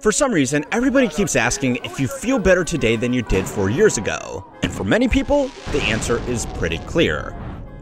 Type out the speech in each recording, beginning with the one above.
For some reason, everybody keeps asking if you feel better today than you did 4 years ago. And for many people, the answer is pretty clear.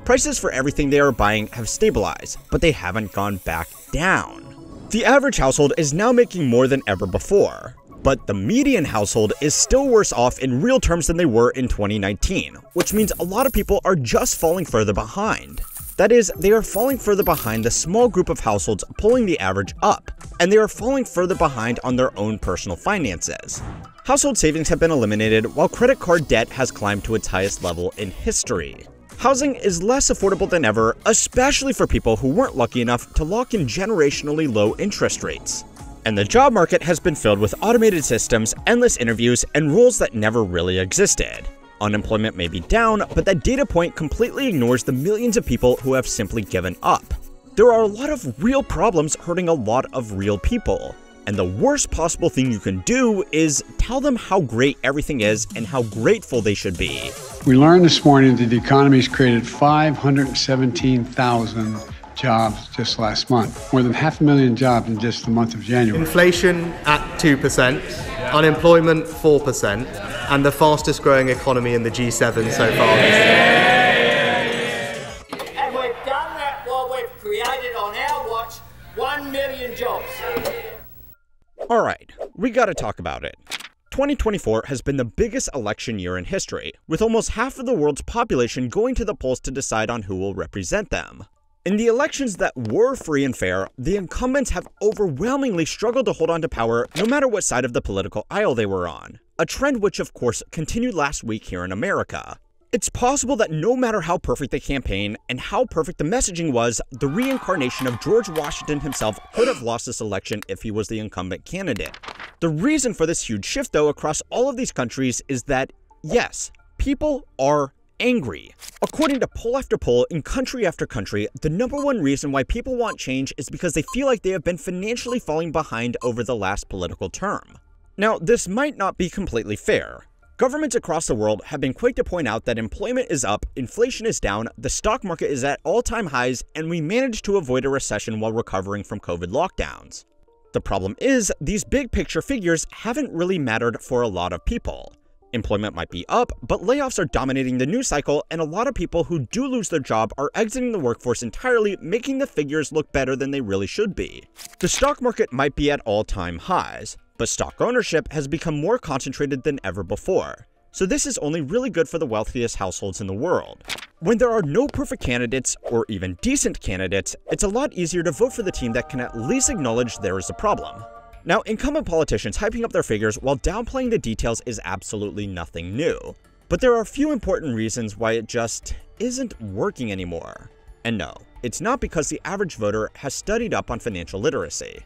Prices for everything they are buying have stabilized, but they haven't gone back down. The average household is now making more than ever before, but the median household is still worse off in real terms than they were in 2019, which means a lot of people are just falling further behind. That is, they are falling further behind the small group of households pulling the average up, and they are falling further behind on their own personal finances. Household savings have been eliminated, while credit card debt has climbed to its highest level in history. Housing is less affordable than ever, especially for people who weren't lucky enough to lock in generationally low interest rates. And the job market has been filled with automated systems, endless interviews, and roles that never really existed. Unemployment may be down, but that data point completely ignores the millions of people who have simply given up. There are a lot of real problems hurting a lot of real people, and the worst possible thing you can do is tell them how great everything is and how grateful they should be. We learned this morning that the economy's created 517,000 jobs just last month, more than 500,000 jobs in just the month of January. Inflation at 2%, unemployment 4%, and the fastest growing economy in the G7 so far. And we've done that while we've created on our watch 1 million jobs. Alright, we gotta talk about it. 2024 has been the biggest election year in history, with almost half of the world's population going to the polls to decide on who will represent them. In the elections that were free and fair, the incumbents have overwhelmingly struggled to hold on to power no matter what side of the political aisle they were on, a trend which of course continued last week here in America. It's possible that no matter how perfect the campaign and how perfect the messaging was, the reincarnation of George Washington himself could have lost this election if he was the incumbent candidate. The reason for this huge shift though across all of these countries is that, yes, people are angry. According to poll after poll in country after country, the number one reason why people want change is because they feel like they have been financially falling behind over the last political term. Now, this might not be completely fair. Governments across the world have been quick to point out that employment is up, inflation is down, the stock market is at all-time highs, and we managed to avoid a recession while recovering from COVID lockdowns. The problem is, these big picture figures haven't really mattered for a lot of people. Employment might be up, but layoffs are dominating the news cycle, and a lot of people who do lose their job are exiting the workforce entirely, making the figures look better than they really should be. The stock market might be at all-time highs, but stock ownership has become more concentrated than ever before. So this is only really good for the wealthiest households in the world. When there are no perfect candidates, or even decent candidates, it's a lot easier to vote for the team that can at least acknowledge there is a problem. Now, incumbent politicians hyping up their figures while downplaying the details is absolutely nothing new. But there are a few important reasons why it just isn't working anymore. And no, it's not because the average voter has studied up on financial literacy.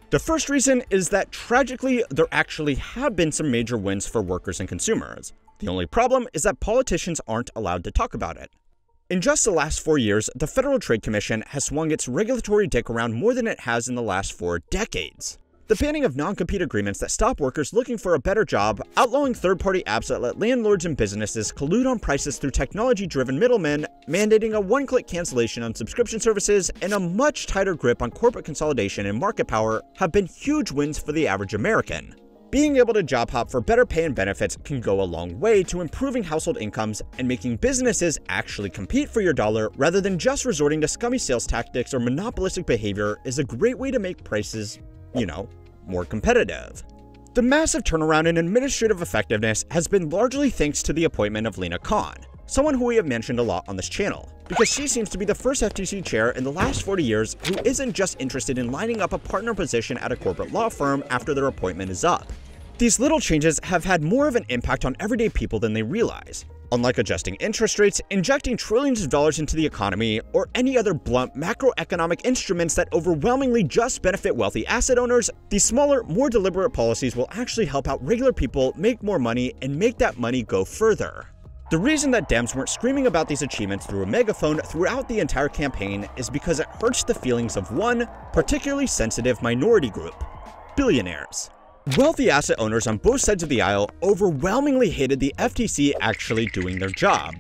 The first reason is that tragically, there actually have been some major wins for workers and consumers. The only problem is that politicians aren't allowed to talk about it. In just the last 4 years, the Federal Trade Commission has swung its regulatory dick around more than it has in the last 4 decades. The banning of non-compete agreements that stop workers looking for a better job, outlawing third-party apps that let landlords and businesses collude on prices through technology-driven middlemen, mandating a one-click cancellation on subscription services, and a much tighter grip on corporate consolidation and market power have been huge wins for the average American. Being able to job hop for better pay and benefits can go a long way to improving household incomes and making businesses actually compete for your dollar rather than just resorting to scummy sales tactics or monopolistic behavior is a great way to make prices, more competitive. The massive turnaround in administrative effectiveness has been largely thanks to the appointment of Lina Khan, someone who we have mentioned a lot on this channel, because she seems to be the first FTC chair in the last 40 years who isn't just interested in lining up a partner position at a corporate law firm after their appointment is up. These little changes have had more of an impact on everyday people than they realize. Unlike adjusting interest rates, injecting trillions of dollars into the economy, or any other blunt macroeconomic instruments that overwhelmingly just benefit wealthy asset owners, these smaller, more deliberate policies will actually help out regular people make more money and make that money go further. The reason that Dems weren't screaming about these achievements through a megaphone throughout the entire campaign is because it hurts the feelings of one particularly sensitive minority group: billionaires. Wealthy asset owners on both sides of the aisle overwhelmingly hated the FTC actually doing their job.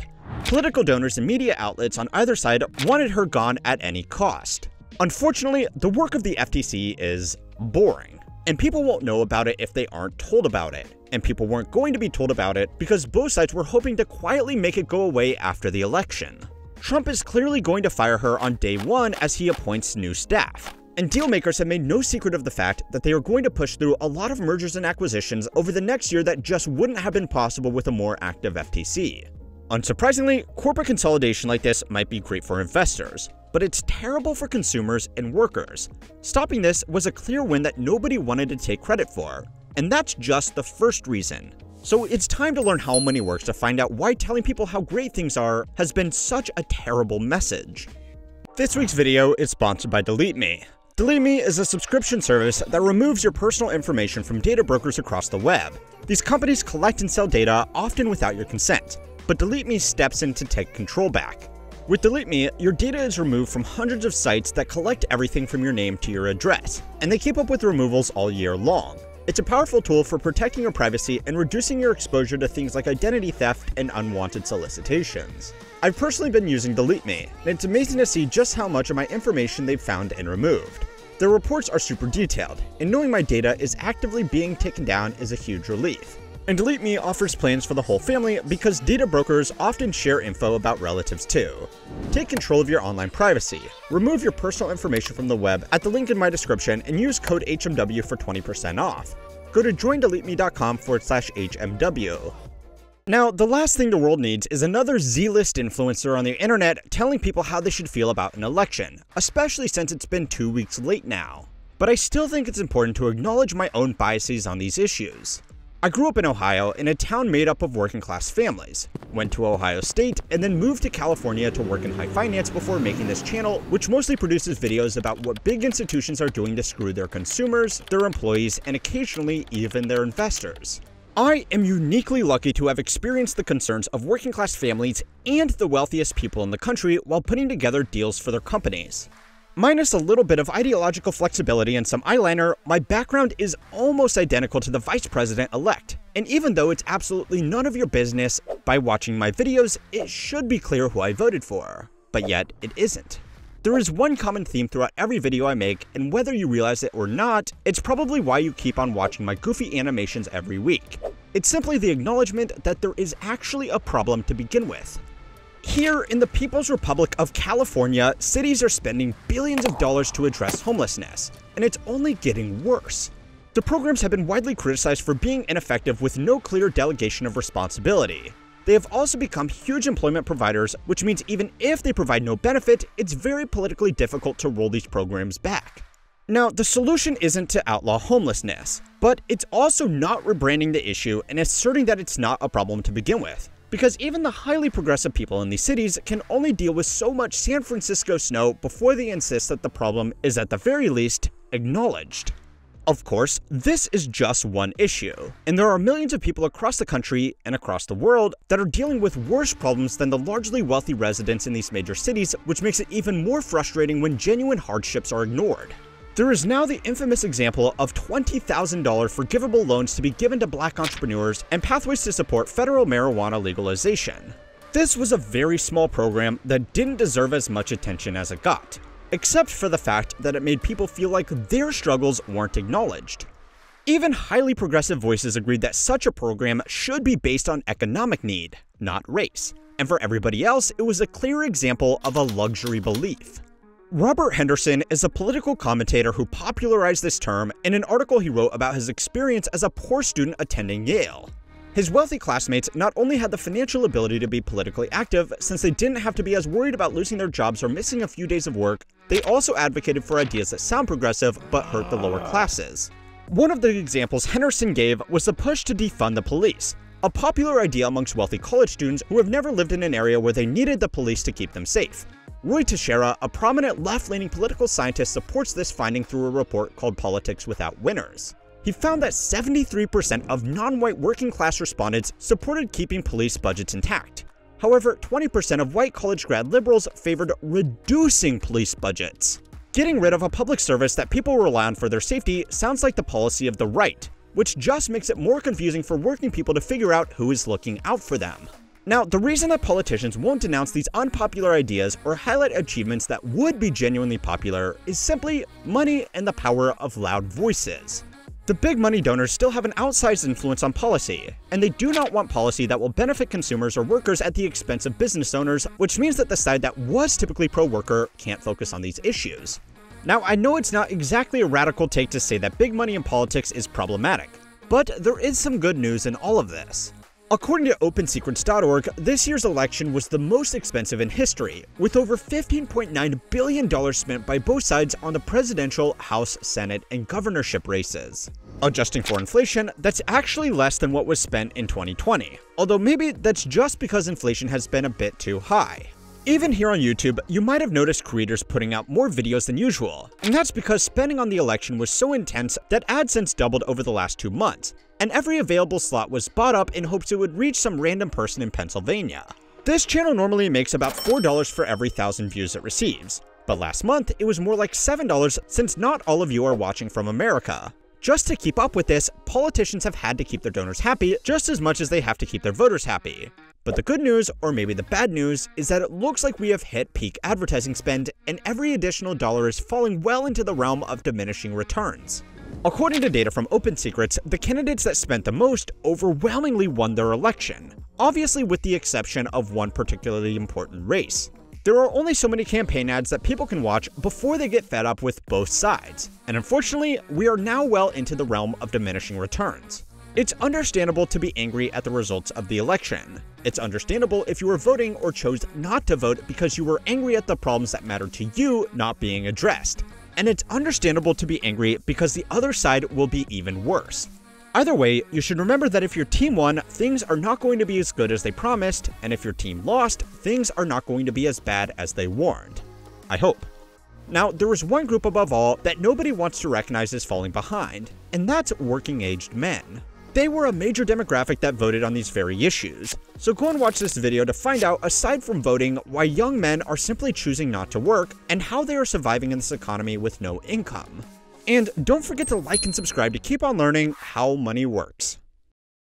Political donors and media outlets on either side wanted her gone at any cost. Unfortunately, the work of the FTC is boring. And people won't know about it if they aren't told about it. And people weren't going to be told about it because both sides were hoping to quietly make it go away after the election. Trump is clearly going to fire her on day one as he appoints new staff. And dealmakers have made no secret of the fact that they are going to push through a lot of mergers and acquisitions over the next year that just wouldn't have been possible with a more active FTC. Unsurprisingly, corporate consolidation like this might be great for investors, but it's terrible for consumers and workers. Stopping this was a clear win that nobody wanted to take credit for, and that's just the first reason. So it's time to learn how money works to find out why telling people how great things are has been such a terrible message. This week's video is sponsored by Delete Me. Delete Me is a subscription service that removes your personal information from data brokers across the web. These companies collect and sell data, often without your consent, but Delete Me steps in to take control back. With Delete Me, your data is removed from hundreds of sites that collect everything from your name to your address, and they keep up with removals all year long. It's a powerful tool for protecting your privacy and reducing your exposure to things like identity theft and unwanted solicitations. I've personally been using Delete Me, and it's amazing to see just how much of my information they've found and removed. Their reports are super detailed, and knowing my data is actively being taken down is a huge relief. And Delete Me offers plans for the whole family because data brokers often share info about relatives too. Take control of your online privacy. Remove your personal information from the web at the link in my description and use code HMW for 20% off. Go to joindeleteme.com/HMW. Now, the last thing the world needs is another Z-list influencer on the internet telling people how they should feel about an election, especially since it's been 2 weeks late now. But I still think it's important to acknowledge my own biases on these issues. I grew up in Ohio in a town made up of working-class families, went to Ohio State, and then moved to California to work in high finance before making this channel, which mostly produces videos about what big institutions are doing to screw their consumers, their employees, and occasionally even their investors. I am uniquely lucky to have experienced the concerns of working-class families and the wealthiest people in the country while putting together deals for their companies. Minus a little bit of ideological flexibility and some eyeliner, my background is almost identical to the vice president-elect. And even though it's absolutely none of your business, by watching my videos, it should be clear who I voted for. But yet, it isn't. There is one common theme throughout every video I make, and whether you realize it or not, it's probably why you keep on watching my goofy animations every week. It's simply the acknowledgement that there is actually a problem to begin with. Here in the People's Republic of California, cities are spending billions of dollars to address homelessness, and it's only getting worse. The programs have been widely criticized for being ineffective with no clear delegation of responsibility. They have also become huge employment providers, which means even if they provide no benefit, it's very politically difficult to roll these programs back. Now, the solution isn't to outlaw homelessness, but it's also not rebranding the issue and asserting that it's not a problem to begin with. Because even the highly progressive people in these cities can only deal with so much San Francisco snow before they insist that the problem is at the very least acknowledged. Of course, this is just one issue, and there are millions of people across the country and across the world that are dealing with worse problems than the largely wealthy residents in these major cities, which makes it even more frustrating when genuine hardships are ignored. There is now the infamous example of $20,000 forgivable loans to be given to black entrepreneurs and pathways to support federal marijuana legalization. This was a very small program that didn't deserve as much attention as it got, except for the fact that it made people feel like their struggles weren't acknowledged. Even highly progressive voices agreed that such a program should be based on economic need, not race, and for everybody else, it was a clear example of a luxury belief. Robert Henderson is a political commentator who popularized this term in an article he wrote about his experience as a poor student attending Yale. His wealthy classmates not only had the financial ability to be politically active, since they didn't have to be as worried about losing their jobs or missing a few days of work, they also advocated for ideas that sound progressive but hurt the lower classes. One of the examples Henderson gave was the push to defund the police, a popular idea amongst wealthy college students who have never lived in an area where they needed the police to keep them safe. Roy Teixeira, a prominent left-leaning political scientist, supports this finding through a report called Politics Without Winners. He found that 73% of non-white working-class respondents supported keeping police budgets intact. However, 20% of white college grad liberals favored reducing police budgets. Getting rid of a public service that people rely on for their safety sounds like the policy of the right, which just makes it more confusing for working people to figure out who is looking out for them. Now, the reason that politicians won't denounce these unpopular ideas or highlight achievements that would be genuinely popular is simply money and the power of loud voices. The big money donors still have an outsized influence on policy, and they do not want policy that will benefit consumers or workers at the expense of business owners, which means that the side that was typically pro-worker can't focus on these issues. Now, I know it's not exactly a radical take to say that big money in politics is problematic, but there is some good news in all of this. According to OpenSecrets.org, this year's election was the most expensive in history, with over $15.9 billion spent by both sides on the presidential, House, Senate, and governorship races. Adjusting for inflation, that's actually less than what was spent in 2020, although maybe that's just because inflation has been a bit too high. Even here on YouTube, you might have noticed creators putting out more videos than usual, and that's because spending on the election was so intense that AdSense doubled over the last 2 months, and every available slot was bought up in hopes it would reach some random person in Pennsylvania. This channel normally makes about $4 for every 1,000 views it receives, but last month it was more like $7 since not all of you are watching from America. Just to keep up with this, politicians have had to keep their donors happy just as much as they have to keep their voters happy. But the good news, or maybe the bad news, is that it looks like we have hit peak advertising spend, and every additional dollar is falling well into the realm of diminishing returns. According to data from OpenSecrets, the candidates that spent the most overwhelmingly won their election, obviously with the exception of one particularly important race. There are only so many campaign ads that people can watch before they get fed up with both sides, and unfortunately, we are now well into the realm of diminishing returns. It's understandable to be angry at the results of the election. It's understandable if you were voting or chose not to vote because you were angry at the problems that matter to you not being addressed. And it's understandable to be angry because the other side will be even worse. Either way, you should remember that if your team won, things are not going to be as good as they promised, and if your team lost, things are not going to be as bad as they warned. I hope. Now, there is one group above all that nobody wants to recognize as falling behind, and that's working-aged men. They were a major demographic that voted on these very issues, so go and watch this video to find out, aside from voting, why young men are simply choosing not to work and how they are surviving in this economy with no income. And don't forget to like and subscribe to keep on learning how money works.